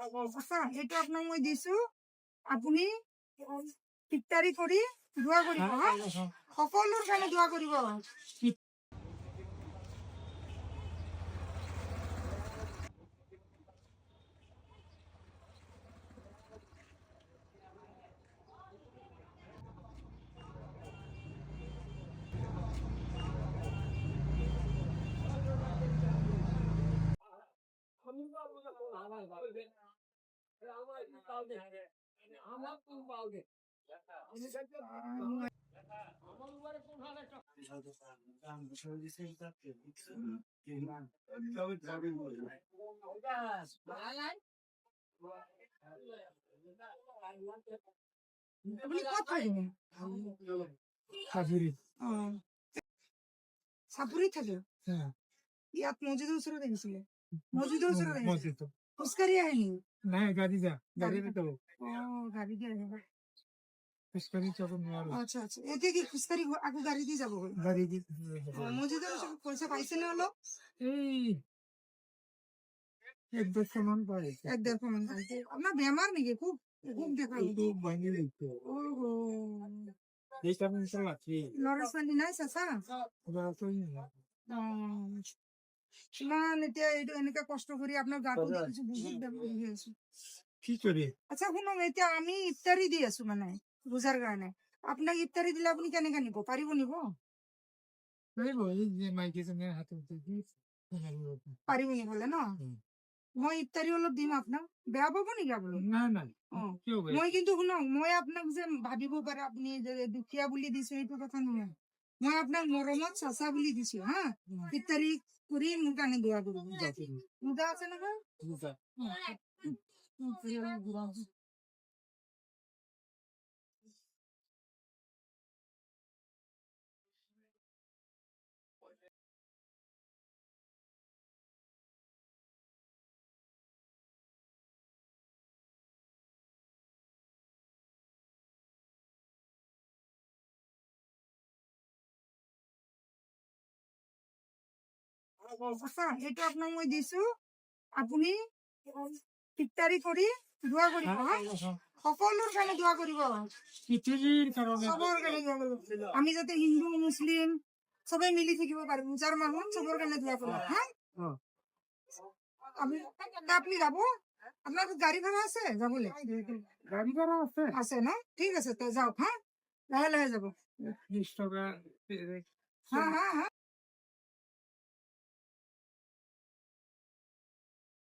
আচ্ছা এইটো আপোনাক মই দিছো, আপুনি ইফতাৰী কৰি দোৱা কৰিব হা, সকলোৰ কাৰণে দোৱা কৰিব। আপুনি ক'ত থাকে? চাপৰিত থাকে। ইয়াত মছজিদৰ ওচৰত আহিছিলে। মছজিদৰ ওচৰত আহিছিলে। খোজকাঢ়ি আহে নেকি? নাই গাড়ি যা গাড়ি যাব গাড়ী দি আহিব। খোজকাঢ়ি যাব নোৱাৰো আচ্ছা আচ্ছা, এতিয়া কি খোজকাঢ়ি আকৌ গাড়ী দি যাব? গাড়ী দি মছজিদৰ ওচৰত পইচা পাইছেনে অলপ? এই 1-200 মান পাই 1-150 মান পাইছে। আপোনাৰ বেমাৰ নেকি? খুব খুব দেখা এইটো ভাঙি গৈছে এই টাইম লাঠি ল'ৰা ছোৱালী নাই চাচা? ইমান এতিয়া এইটো এনেকে কষ্ট কৰি আপোনাৰ গাটো দেখিছো বহুত বেমাৰ হৈ আছে। কি কৰি আচ্ছা শুনক, এতিয়া আমি ইফতাৰী দি আছো মানে ৰোজাৰ কাৰণে। আপোনাক ইফতাৰী দিলে আপুনি কেনেকে নিব পাৰিব? নিব পাৰিব এই যে মাইকীজনীৰ হাতত দি পাৰিব নিবলে ন? মই ইফতাৰী অলপ দিম আপোনাক, বেয়া পাব নেকি আপুনি? নাই নাই কিয় মই কিন্তু শুনক, মই আপোনাক যে ভাবিব পাৰে আপুনি যে দুখীয়া বুলি দিছো এইটো কথা নহয়। মই আপোনাক মৰমত চাচা বুলি দিছো হা। ইফতাৰী কৰি মোৰ কাৰণে দোৱা কৰিব। ৰোজা আছে নহয়? আচ্ছা এইটো আপোনাক মই দিছো, আপুনি ইফতাৰী কৰি দোৱা কৰিব হা, সকলোৰ কাৰণে দোৱা কৰিব। পৃথিৱীৰ কাৰণে চবৰ কাৰণে দোৱা কৰিব। আমি যাতে হিন্দু মুছলিম চবে মিলি থাকিব পাৰো, ৰোজাৰ মাহত চবৰ কাৰণে দোৱা কৰিব হা। আপনি যাব? আপনার গাড়ী ভাড়া আছে যাবলৈ? গাড়ী ভাড়া আছে আছে ন? ঠিক আছে তো যাওক হা, লাহে লাহে যাব। 20 টকা হা হা হা।